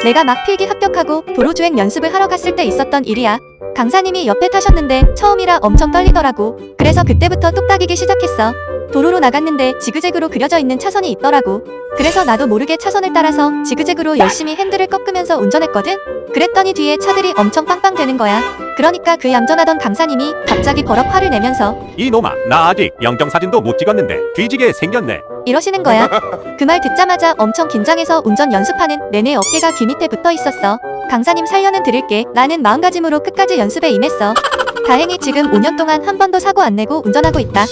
내가 막 필기 합격하고 도로주행 연습을 하러 갔을 때 있었던 일이야. 강사님이 옆에 타셨는데 처음이라 엄청 떨리더라고. 그래서 그때부터 뚝딱이기 시작했어. 도로로 나갔는데 지그재그로 그려져 있는 차선이 있더라고. 그래서 나도 모르게 차선을 따라서 지그재그로 열심히 핸들을 꺾으면서 운전했거든? 그랬더니 뒤에 차들이 엄청 빵빵 되는 거야. 그러니까 그 얌전하던 강사님이 갑자기 버럭 화를 내면서 이놈아, 나 아직 영정사진도 못 찍었는데 뒤지게 생겼네. 이러시는 거야. 그 말 듣자마자 엄청 긴장해서 운전 연습하는 내내 어깨가 귀 밑에 붙어 있었어. 강사님 살려는 드릴게 라는 마음가짐으로 끝까지 연습에 임했어. 다행히 지금 5년 동안 한 번도 사고 안 내고 운전하고 있다.